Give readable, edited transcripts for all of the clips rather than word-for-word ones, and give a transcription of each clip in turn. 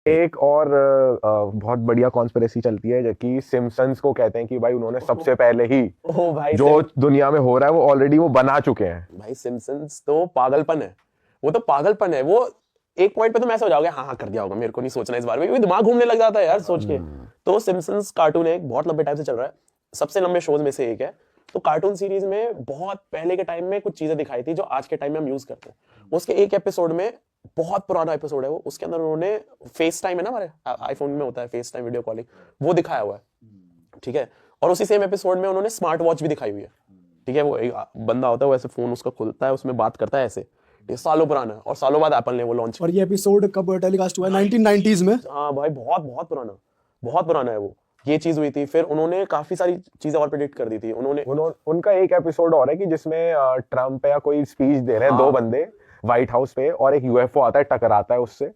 एक और बहुत बढ़िया कॉन्स्पिरेसी चलती है जो कि सिम्पसन्स को कहते हैं कि भाई उन्होंने सबसे पहले ही ओ भाई जो दुनिया में हो रहा है वो ऑलरेडी वो बना चुके हैं। भाई सिम्पसन्स तो पागलपन है, वो तो पागलपन है। वो एक पॉइंट पे तो मैं ऐसा हो जाओगे, हाँ हाँ कर दिया होगा, मेरे को नहीं सोचना इस बारे में, क्योंकि दिमाग घूमने लग जाता है यार सोच के। तो सिम्पसन्स कार्टून एक बहुत लंबे टाइम से चल रहा है, सबसे लंबे शोज में से एक है। तो कार्टून सीरीज में बहुत पहले के टाइम में कुछ चीजें दिखाई थी जो आज के टाइम में हम यूज करते हैं। उसके एक एपिसोड में, बहुत पुराना एपिसोड है वो, उसके अंदर उन्होंने फेस टाइम है ना, हमारे आईफोन में होता है फेस टाइम वीडियो कॉलिंग, वो दिखाया हुआ है, ठीक है। और उसी सेम एपिसोड में उन्होंने स्मार्ट वॉच भी दिखाई हुई है, ठीक है। वो एक बंदा होता है, वो ऐसे फोन उसका खुलता है, उसमें बात करता है ऐसे। ये सालों पुराना है और सालों बाद एप्पल ने वो लॉन्च। और ये एपिसोड कब टेलीकास्ट हुआ है? 1990s में। हाँ भाई, बहुत बहुत पुराना, बहुत पुराना है वो। ये चीज हुई थी, फिर उन्होंने काफी सारी चीजें और प्रेडिक्ट कर दी थी उन्होंने। उनका एक एपिसोड और है कि जिसमें ट्रम्प या कोई स्पीच दे रहे हैं दो बंदे व्हाइट हाउस पे, और एक यूएफओ आता है टकराता है उससे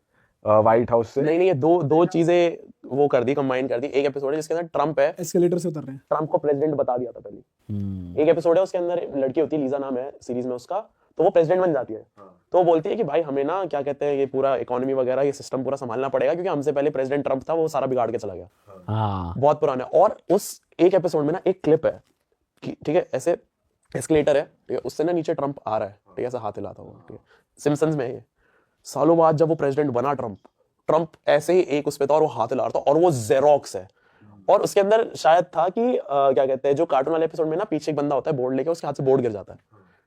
व्हाइट हाउस से। नहीं नहीं, ये दो दो चीजें वो कर दी, कंबाइन कर दी। एक एपिसोड है जिसके अंदर ट्रम्प है, एस्केलेटर से उतर रहे हैं। ट्रम्प को प्रेसिडेंट बता दिया था पहले। एक एपिसोड है उसके अंदर लड़की होती है, लीजा नाम है सीरीज में उसका, तो वो प्रेसिडेंट बन जाती है। तो वो बोलती है कि भाई हमें ना क्या कहते हैं, ये पूरा इकोनॉमी वगैरह ये सिस्टम पूरा संभालना पड़ेगा, क्योंकि हमसे पहले प्रेसिडेंट ट्रम्प था, वो सारा बिगाड़ के चला गया। बहुत पुराना है। और उस एक एपिसोड में ना एक क्लिप है कि ठीक है, ऐसे एस्केलेटर है, ठीक है, उससे ना नीचे ट्रम्प आ रहा है, ठीक है, ऐसा हाथ हिलाता हुआ, ठीक है। सिम्पसन्स में ये सालों बाद जब वो प्रेसिडेंट बना ट्रम्प, ट्रम्प ऐसे ही एक उस पे था और वो हाथ हिला रहा था, और वो जेरोक्स है। और उसके अंदर शायद था कि क्या कहते हैं, जो कार्टून वाले एपिसोड में ना पीछे एक बंदा होता है बोर्ड लेके, उसके हाथ से बोर्ड गिर जाता है,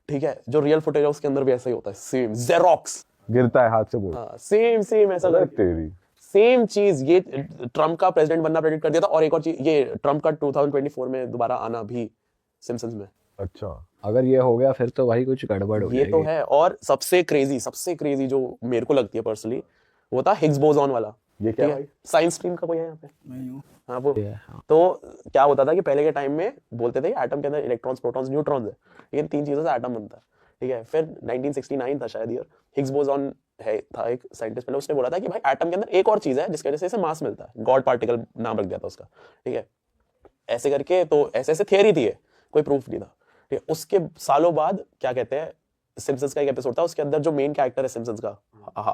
ठीक है। जो रियल फुटेज है उसके अंदर भी ऐसा ही होता है, सेम जेरोक्स गिरता है हाथ से बोल। हाँ, सेम सेम ऐसा तेरी सेम चीज। ये ट्रम्प का प्रेसिडेंट बनना प्रेडिक्ट कर दिया था। और एक और चीज, ये ट्रम्प का 2024 में दोबारा आना भी सिम्पसन्स में। अच्छा, अगर ये हो गया फिर तो भाई कुछ गड़बड़ हो ये तो जाएगी। है। और सबसे क्रेजी जो मेरे को लगती है पर्सनली, वो था हिग्स बोसॉन वाला। ये क्या भाई? साइंस स्ट्रीम का कोई है यहाँ पे? मैं हूँ। हाँ वो। तो क्या होता था कि पहले के टाइम में बोलते थे एटम के अंदर इलेक्ट्रॉन्स, प्रोटॉन्स, न्यूट्रॉन्स है, लेकिन तीन चीजों से एटम बनता है, ठीक है। फिर 1969 था शायद ईयर, हिग्स बोसॉन है था एक साइंटिस्ट, मैंने उसने बोला था कि भाई एटम के अंदर एक और चीज है जिसकी वजह से इसे मास मिलता है, गॉड पार्टिकल नाम रख दिया था उसका, ठीक है। ऐसे करके तो ऐसे ऐसे थियरी थी, कोई प्रूफ नहीं था, ठीक है। उसके सालों बाद क्या कहते हैं, सिम्पसन्स का एक एपिसोड था, उसके अंदर जो मेन कैरेक्टर है सिम्पसन्स का,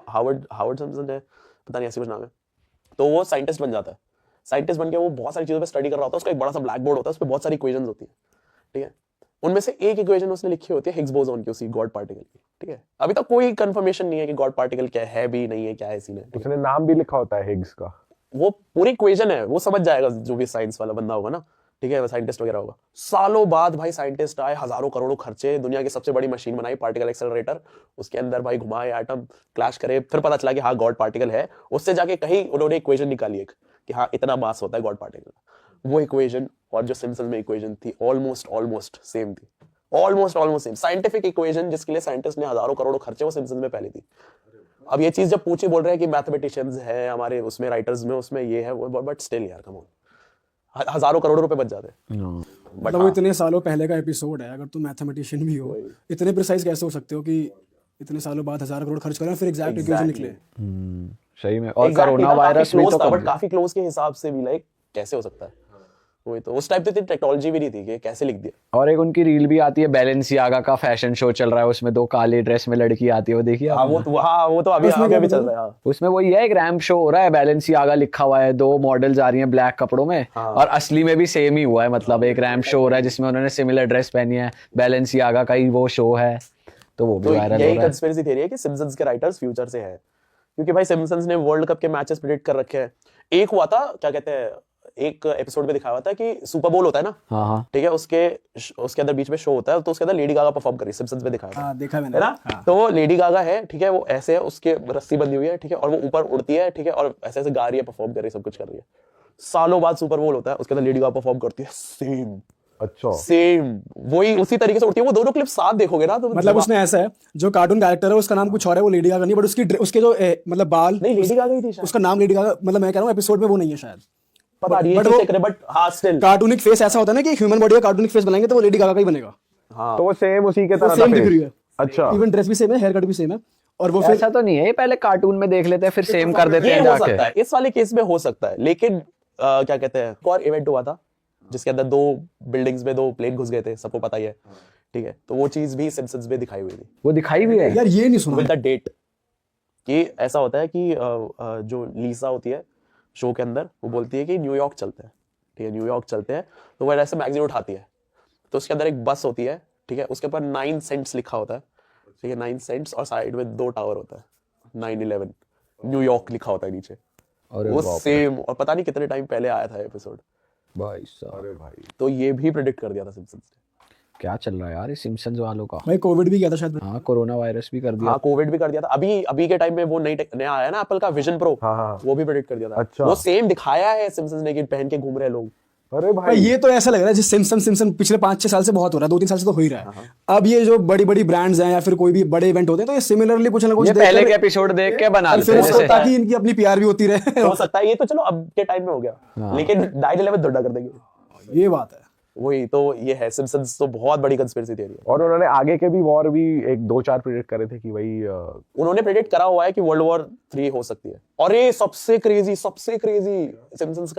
हावर्ड सिम्पसन है, पता नहीं ऐसी कुछ नाम है। तो वो साइंटिस्ट बन जाता है। साइंटिस्ट बन के वो बहुत सारी चीजों पे स्टडी कर रहा होता है, उसका एक बड़ा सा ब्लैक बोर्ड होता है, उस पर बहुत सारी इक्वेशंस होती है, ठीक है। उनमें से एक इक्वेशन उसने लिखी होती है हिग्स बोसॉन की, उसी गॉड पार्टिकल की, ठीक है। अभी तक कोई कंफर्मेशन नहीं है कि गॉड पार्टिकल क्या है भी नहीं है, क्या है सीन है। उसने नाम भी लिखा होता है हिग्स का। वो पूरी इक्वेशन है, वो समझ जाएगा जो भी साइंस वाला बंदा होगा ना, ठीक है, साइंटिस्ट वगैरह होगा। सालों बाद भाई साइंटिस्ट आए, हजारों करोड़ों खर्चे, दुनिया की सबसे बड़ी मशीन बनाई, पार्टिकल एक्सेलरेटर, उसके अंदर भाई घुमाए, एटम क्लैश करे, फिर पता चला कि हाँ गॉड पार्टिकल है। उससे जाके कहीं उन्होंने इक्वेशन निकाली एक कि हाँ इतना मास होता है गॉड पार्टिकल। वो इक्वेशन और जो सिम्पसन्स में इक्वेशन थी ऑलमोस्ट सेम थी, ऑलमोस्ट सेम साइंटिफिक इक्वेशन, जिसके लिए साइंटिस्ट ने हजारों करोड़ों खर्चे, वो सिम्पसन्स में पहले थी। अब ये चीज जब पूछी, बोल रहे हैं कि मैथमेटिशियंस है हमारे उसमें, राइटर्स में, उसमें ये है वो, बट स्टिल यार कम ऑन, हजारों करोड़ों रुपए बच जाते हैं। मतलब वो इतने सालों पहले का एपिसोड है, अगर तुम मैथमेटिशियन भी हो, इतने प्रिसाइज कैसे हो सकते हो कि इतने सालों बाद 1000 करोड़ खर्च करें फिर एग्जैक्ट इक्वेशन निकले? सही में। और कोरोना वायरस भी तो काफी क्लोज के हिसाब से भी, लाइक कैसे हो सकता है? वही तो, उस टाइप की टेक्नोलॉजी भी नहीं थी कि कैसे लिख दिया। और एक उनकी रील भी आती है, बैलेंसियागा का फैशन शो चल रहा है, उसमें दो काले ड्रेस में लड़की आती है, वो देखिए हाँ वो तो अभी भी चल रहा है। उसमें वही है, एक रैंप शो हो रहा है, बैलेंसियागा लिखा हुआ है, दो मॉडल्स आ रही हैं ब्लैक कपड़ों में, और असली में भी सेम ही हुआ है, मतलब एक रैंप शो हो रहा है जिसमें उन्होंने सिमिलर ड्रेस पहनी है, बैलेंसियागा का ही वो शो है, तो वो भी वायरल हो रहा है। यही कंस्पिरेसी थ्योरी है कि सिम्पसन्स के राइटर्स फ्यूचर से है, क्योंकि भाई सिम्पसन्स ने वर्ल्ड कप के मैचेस प्रेडिक्ट कर रखे हैं। एक हुआ था, क्या कहते हैं, एक एपिसोड में दिखाया हुआ था कि सुपर बोल होता है ना, हाँ, ठीक है, उसके अंदर बीच में शो होता है, तो उसके अंदर लेडी गागा परफॉर्म कर रही है, सिम्पसन्स में दिखाया हाँ, देखा मैंने, है ना। तो लेडी गागा है, ठीक है, वो ऐसे है, उसके रस्सी बंधी हुई है, ठीक है, और वो ऊपर उड़ती है, ठीक है, और ऐसे ऐसे गा रही है, परफॉर्म कर रही है, सब कुछ कर रही है। सालों बाद सुपर बोल होता है, उसके अंदर लेडी गागा परफॉर्म करती है, सेम अच्छा सेम वही उसी तरीके से उड़ती है। वो दोनों क्लिप साथ देखोगे ना तो मतलब उसने ऐसा है, जो कार्टून कैरेक्टर है उसका नाम कुछ और है, वो लेडी गागा नहीं, बट उसके जो मतलब बाल, नहीं लेडी गागा ही थी शायद, उसका नाम लेडी गागा, मतलब मैं कह रहा हूँ एपिसोड में वो नहीं है शायद, पता नहीं बट ये वो चेक करे, बट हाँ स्टिल कार्टूनिक फेस ऐसा होता है ना कि ह्यूमन बॉडी का कार्टूनिक फेस बनाएंगे तो वो लेडी गागा का ही बनेगा। हाँ तो वो सेम उसी के तरह सेम दिख रही है, अच्छा, इवन ड्रेस भी सेम है, हेयर कट भी सेम है, और वो फिर ऐसा तो नहीं है, ये पहले कार्टून में देख लेते हैं फिर सेम कर देते ये हैं हो जाके। सकता है, इस वाले केस में हो सकता है, लेकिन क्या कहते हैं, एक और इवेंट हुआ था जिसके अंदर दो बिल्डिंग्स में दो प्लेन घुस गए थे, सबको पता ही है, ठीक है। तो वो चीज भी सिम्पसन्स में दिखाई हुई थी, वो दिखाई भी है यार, ये नहीं सुना विद द डेट। कि ऐसा होता है कि जो लीसा होती है शो के अंदर, वो बोलती है कि न्यूयॉर्क चलते हैं, ठीक है, न्यूयॉर्क चलते हैं, तो वो ऐसे मैगजीन उठाती है, तो उसके अंदर एक बस होती है, ठीक है, उसके ऊपर 9 सेंट्स लिखा होता है, ठीक है, 9 सेंट्स, और साइड में 2 टावर होता है, 9/11 न्यूयॉर्क लिखा होता है नीचे, वो सेम, और पता नहीं कितने टाइम पहले आया था एपिसोड भाई साहब। अरे भाई तो ये भी प्रेडिक्ट कर दिया था सिम्पसन्स ने। क्या चल रहा है यार इस सिम्पसन्स वालों का। भाई कोविड भी किया था शायद। हाँ कोरोना वायरस भी कर दिया। हाँ कोविड भी कर दिया था, अभी के टाइम में वो नया आया ना एप्पल का विजन प्रो, हाँ। वो भी प्रेडिक्ट कर दिया था। अच्छा। वो सेम दिखाया है सिम्पसन्स ने कि पहन के घूम रहे हैं लोग। अरे भाई भाई ये तो ऐसा लग रहा है जिस सिम्पसन पिछले 5-6 साल से बहुत हो रहा है, 2-3 साल से तो हो ही रहा है। अब ये जो बड़ी बड़ी ब्रांड्स हैं या फिर कोई भी बड़े इवेंट होते हैं तो ये सिमिलरली कुछ ना कुछ ये देख पहले कर- के एपिसोड देख के बना और लेते फिर हैं उसको जैसे। ताकि इनकी अपनी पीआर भी होती रहे। हो सकता है, ये तो चलो अब के टाइम में हो गया, लेकिन 9/11 धुड्डा कर देंगे। ये बात है। वही तो ये है, सिम्पसन्स तो बहुत बड़ी कंस्पिरेसी थियरी है। और उन्होंने आगे के भी वॉर भी एक 2-4 प्रेडिक्ट करे थे कि भाई उन्होंने प्रेडिक्ट करा हुआ है कि वर्ल्ड वॉर 3 हो सकती है। और ये सबसे क्रेजी सिम्पसन्स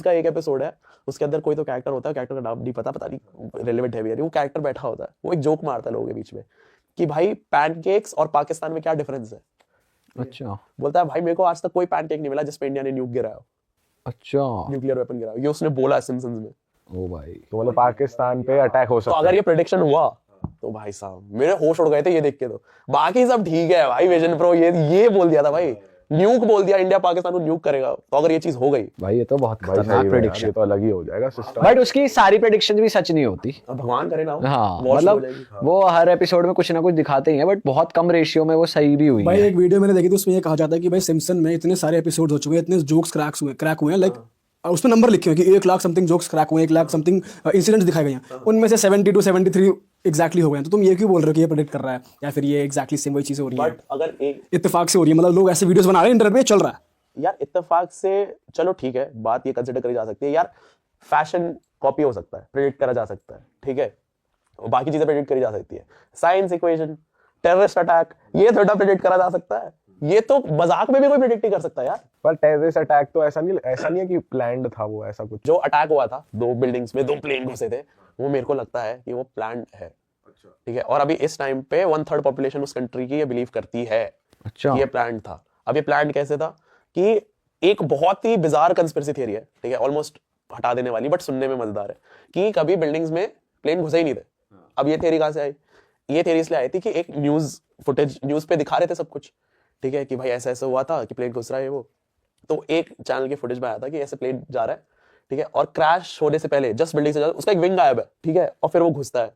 का एक एपिसोड है, उसके अंदर कोई तो कैरेक्टर होता है, कैरेक्टर का नाम नहीं पता नहीं रेलेवेंट है भी यार, वो कैरेक्टर बैठा होता है, वो एक जोक मारता है लोगों के बीच में कि भाई पैनकेक्स और पाकिस्तान में क्या डिफरेंस है। अच्छा बोलता है भाई मेरे को आज तक कोई पैनकेक नहीं मिला जिसपे इंडिया ने न्यूक गिराया, अच्छा। न्यूक्लियर वेपन गिराया, ये उसने बोला सिम्पसन्स में। ओ भाई तो मतलब पाकिस्तान पे अटैक हो तो सकता अगर है। ये प्रेडिक्शन हुआ तो भाई साहब मेरे होश उड़ गए थे ये देख के। तो बाकी सब ठीक है भाई, विजन प्रो ये बोल दिया था भाई, न्यूक बोल दिया, इंडिया पाकिस्तान को न्यूक करेगा। तो अगर ये चीज हो गई, भाई ये तो बहुत भाई सही खतरनाक में यार, प्रेडिक्शन। ये तो अलग ही हो जाएगा सिस्टम। बट उसकी सारी प्रेडिक्शन भी सच नहीं होती। अब भगवान करे ना हो, हाँ वॉर शुरू हो मतलब जाएगी। वो हर एपिसोड में कुछ ना कुछ दिखाते ही हैं, बट बहुत कम रेशियो में वो सही भी हुई भाई है। एक वीडियो मैंने देखी थी, उसमें ये कहा जाता है कि भाई सिम्पसन में इतने सारे एपिसोड हो चुके हैं, इतने जोक्स क्रैक हुए हैं, लाइक उसमें नंबर लिखे हुए हैं कि 1 लाख समथिंग जोक्स क्रैक हुए हैं, 1 लाख समथिंग इंसिडेंट्स दिखाए गए हैं, उनमें से 70 to 73 एग्जैक्टली हो गए हैं। तो तुम ये क्यों बोल रहे हो कि ये प्रेडिक्ट कर रहा है या फिर ये एग्जैक्टली सेम वही चीजें हो रही हैं? बट अगर एक इत्तेफाक से हो रही है, मतलब लोग ऐसे वीडियोस बना रहे हैं इंटरनेट पे, चल रहा है। यार इत्तेफाक से चलो ठीक है, बात ये कंसिडर करी जा सकती है यार, फैशन कॉपी हो सकता है, प्रेडिक्ट करा जा सकता है, ठीक है, और बाकी चीजें प्रेडिक्ट करी जा सकती है। साइंस इक्वेशन, टेररिस्ट अटैक, ये थोड़ा प्रेडिक्ट करा जा सकता है, ये तो मजाक में भी कोई प्रेडिक्ट नहीं कर सकता यार। पर टेररिस्ट अटैक तो ऐसा नहीं है कि प्लान्ड था वो, ऐसा कुछ। जो अटैक हुआ था 2 बिल्डिंग्स में, 2 प्लेन घुसे थे, वो मेरे को लगता है कि वो प्लान्ड है, ठीक है। और अभी इस टाइम पे 1/3 पॉपुलेशन उस कंट्री की ये बिलीव करती है अच्छा कि ये प्लान्ड था। अब ये प्लान्ड कैसे था कि एक बहुत ही बिजार कंस्पिरेसी थियरी है, ठीक है, ऑलमोस्ट हटा देने वाली, बट सुनने में मजेदार है, कि कभी बिल्डिंग्स में प्लेन घुसे ही नहीं थे। अब ये थियरी कहां से आई? ये थियरी इसलिए आई थी कि एक न्यूज पे दिखा रहे थे सब कुछ, ठीक है, कि भाई ऐसा ऐसा हुआ था कि प्लेन घुस रहा है वो। तो एक चैनल के फुटेज में आया था कि ऐसे प्लेन जा रहा है, ठीक है, और क्रैश होने से पहले जस्ट बिल्डिंग से उसका एक विंग गायब है, ठीक है, और फिर वो घुसता है,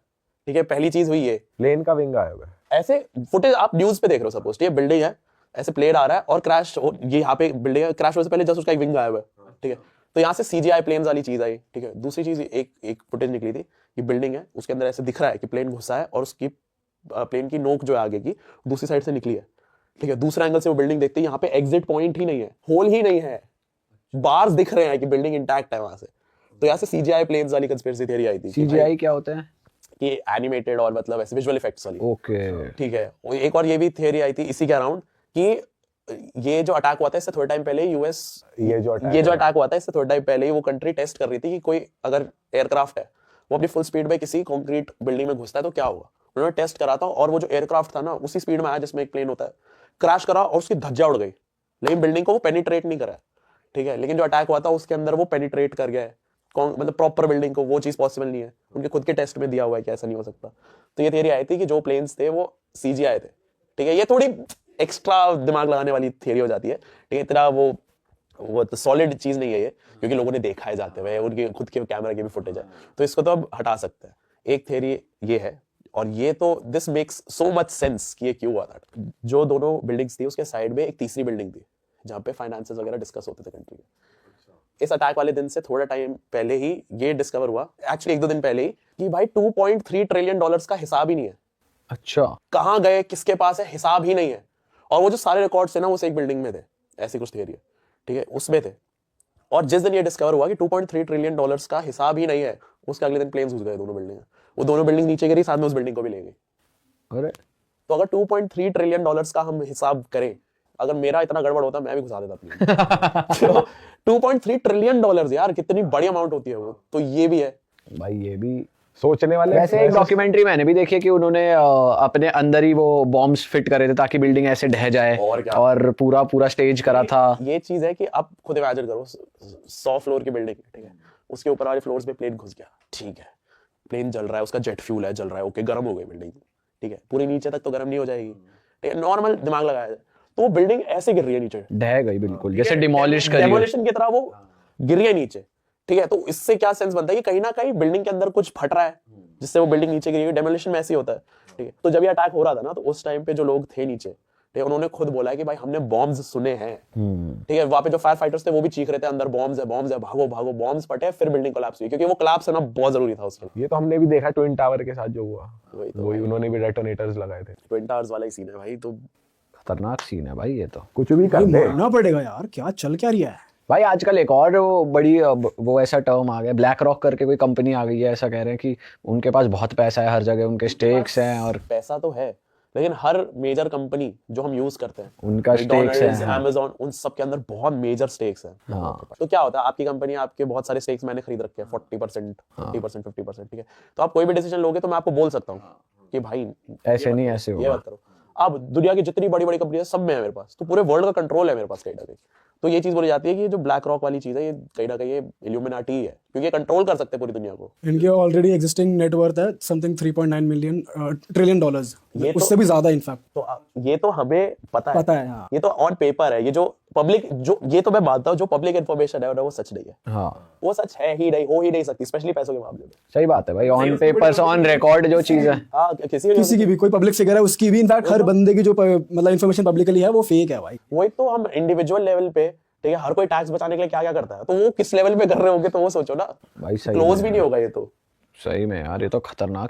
ठीक है। पहली चीज हुई ये, प्लेन का विंग आया हुआ है। ऐसे फुटेज आप न्यूज पे देख रहे हो, सपोज ये बिल्डिंग है, ऐसे प्लेन आ रहा है और क्रैश, ये यहाँ पे बिल्डिंग है, क्रैश होने से पहले जस्ट उसका एक विंग गायब है, ठीक है। तो यहाँ से CGI प्लेन्स वाली चीज आई, ठीक है। दूसरी चीज एक फुटेज निकली थी कि बिल्डिंग है, उसके अंदर ऐसे दिख रहा है कि प्लेन घुसा है और उसकी प्लेन की नोक जो है आगे की दूसरी साइड से निकली है, ठीक है। दूसरे एंगल से वो बिल्डिंग देखते हैं, यहाँ पे एग्जिट पॉइंट ही नहीं है, होल ही नहीं है, बार्स दिख रहे हैं कि बिल्डिंग इंटैक्ट है वहां से। तो यहाँ से CGI प्लेन्स वाली कंस्पिरेसी थियरी आई थी। CGI क्या होता है? कि एनिमेटेड और मतलब ऐसे विजुअल इफेक्ट्स वाली, ओके ठीक है। एक और ये भी थियरी आई थी इसी के अराउंड कि ये जो अटैक हुआ था इससे थोड़े टाइम पहले यूएस, ये जो अटैक हुआ था इससे थोड़े टाइम पहले ही वो कंट्री टेस्ट कर रही थी कि कोई अगर एयरक्राफ्ट है वो अपनी फुल स्पीड में किसी कंक्रीट बिल्डिंग में घुसता है तो क्या होगा। उन्होंने टेस्ट करा था और वो जो एयरक्राफ्ट था ना उसी स्पीड में आया जिसमें एक प्लेन होता है, क्रैश करा और उसकी धज्जा उड़ गई, लेकिन बिल्डिंग को वो पेनिट्रेट नहीं करा, ठीक है। लेकिन जो अटैक हुआ था उसके अंदर वो पेनिट्रेट कर गया है, मतलब प्रॉपर बिल्डिंग को, वो चीज पॉसिबल नहीं है, उनके खुद के टेस्ट में दिया हुआ है कि ऐसा नहीं हो सकता। तो ये थियरी आई थी कि जो प्लेन्स थे वो CGI थे, ठीक है। ये थोड़ी एक्स्ट्रा दिमाग लगाने वाली थियरी हो जाती है, ठीक है, इतना वो तो सॉलिड चीज नहीं है ये, क्योंकि लोगों ने देखा है जाते हुए, उनके खुद के कैमरा के भी फुटेज है, तो इसको तो अब हटा सकते हैं। एक थियरी ये है, और ये तो this makes so much sense कि ये क्यों हुआ था। जो दोनों बिल्डिंग्स थी उसके साइड में एक तीसरी बिल्डिंग थी जहाँ पे फाइनेंसेस वगैरह डिस्कस होते थे कंट्री के। इस अटैक वाले दिन से थोड़ा टाइम पहले ही ये डिस्कवर हुआ, एक्चुअली 1-2 दिन पहले ही, कि भाई $2.3 ट्रिलियन का हिसाब ही नहीं है। अच्छा कहाँ गए, किसके पास है, हिसाब ही नहीं है। और वो जो सारे रिकॉर्ड्स है ना वो एक बिल्डिंग में थे, ऐसी कुछ थियरी है, ठीक है, उसमें थे। और जिस दिन ये डिस्कवर हुआ कि $2.3 ट्रिलियन का हिसाब ही नहीं है, उसके अगले दिन प्लेन्स घुस गए दोनों बिल्डिंग, वो दोनों बिल्डिंग नीचे गिरी, साथ में उस बिल्डिंग को भी ले गई। अरे तो अगर $2.3 ट्रिलियन का हम हिसाब करें, अगर मेरा इतना गड़बड़ होता मैं भी घुसा देता प्लेन। $2.3 ट्रिलियन यार, कितनी बड़ी अमाउंट होती है वो। तो ये भी है भाई, ये भी सोचने वाले वैसे एक डॉक्यूमेंट्री मैंने भी देखी है कि उन्होंने अपने अंदर ही वो बॉम्ब्स फिट करे थे ताकि बिल्डिंग ऐसे ढह जाए, और क्या? और पूरा पूरा स्टेज करा था। ये चीज है कि आप खुद इमेजिन करो 100 फ्लोर की बिल्डिंग, ठीक है, उसके ऊपर वाले फ्लोर्स पे प्लेन घुस गया, ठीक है, प्लेन जल रहा है, उसका जेट फ्यूल है, जल रहा है, ओके, गर्म हो गई बिल्डिंग, ठीक है, पूरी नीचे तक तो गर्म नहीं हो जाएगी, ठीक है, नॉर्मल दिमाग लगाया जाए तो वो बिल्डिंग ऐसे गिर रही है नीचे, ढह गई बिल्कुल, जैसे डिमोलिश करी हो। डेमोलिशन की तरह वो गिर रही है नीचे, ठीक है। तो इससे क्या सेंस बनता है कि कहीं ना कहीं बिल्डिंग के अंदर कुछ फट रहा है जिससे वो बिल्डिंग नीचे गिरी। डेमोलिशन में ऐसे ही होता है, ठीक है। तो जब ये अटैक हो रहा था ना, तो उस टाइम पे जो लोग थे नीचे, ठीक है, उन्होंने खुद बोला है कि भाई हमने बॉम्ब्स सुने हैं, ठीक है। वहां पे जो फायर फाइटर्स थे वो भी चीख रहे थे अंदर बॉम्ब्स है, भागो भागो, बॉम्ब्स फटे, फिर बिल्डिंग कोलैप्स हुई, क्योंकि वो कोलैप्स होना बहुत जरूरी था उसके लिए। ये तो हमने भी देखा ट्विन टावर के साथ जो हुआ, वही तो वही उन्होंने भी डेटोनेटर्स लगाए थे। ट्विन टावर्स वाला ही सीन है भाई। तो खतरनाक सीन है भाई ये तो। कुछ भी कर दे। मानना पड़ेगा यार, क्या चल क्या रहा है भाई आजकल एक और वो बड़ी वो ऐसा टर्म आ गया, ब्लैक रॉक करके कोई कंपनी आ गई है, ऐसा कह रहे हैं कि उनके पास बहुत पैसा है, हर जगह उनके स्टेक्स हैं, और पैसा तो है, लेकिन हर मेजर कंपनी जो हम यूज करते हैं, उनका स्टेक्स है। Amazon, उन सब के अंदर बहुत मेजर स्टेक्स हैं। हाँ। तो क्या होता है, आपकी कंपनी, आपके बहुत सारे स्टेक्स मैंने खरीद रखे हैं, 40%, 50%, 50%, ठीक है। तो आप कोई भी डिसीजन लोगे तो मैं आपको बोल सकता हूँ कि भाई ऐसे नहीं, ऐसे ये होगा। मत करो। अब दुनिया की जितनी बड़ी बड़ी कंपनी है सब में है मेरे पास, तो पूरे वर्ल्ड का कंट्रोल है मेरे पास कहीं ना कहीं। तो ये चीज बोली जाती है कि ये जो ब्लैक रॉक वाली चीज है, ये कहीं ना कहीं इल्यूमिनाटी है, क्योंकि ये कंट्रोल कर सकते हैं पूरी दुनिया को। इनके ऑलरेडी एग्जिस्टिंग नेटवर्थ है समथिंग 3.9 मिलियन ट्रिलियन डॉलर्स, ये तो- उससे भी ज्यादा इनफैक्ट। तो ये तो हमें पता है, हाँ। ये तो ऑन पेपर है। ये जो पब्लिक, जो ये तो मैं मानता हूँ, जो पब्लिक इन्फॉर्मेशन है वो सच नहीं है, हाँ वो सच है ही नहीं, हो ही नहीं सकती, स्पेशली पैसों के मामले में। सही बात है भाई, ऑन पेपर्स ऑन रिकॉर्ड जो चीज है। हाँ, किसी की भी कोई पब्लिक फिगर है उसकी भी, इनफैक्ट हर बंदे की जो मतलब इन्फॉर्मेशन पब्लिकली है वो फेक है भाई। वही तो, हम इंडिविजुअल लेवल पे, ठीक है, हर कोई टैक्स बचाने के लिए क्या क्या करता है, तो वो किस लेवल पे कर रहे होंगे, तो वो सोचो ना भाई सही क्लोज में भी नहीं होगा ये तो। सही में यार, ये तो खतरनाक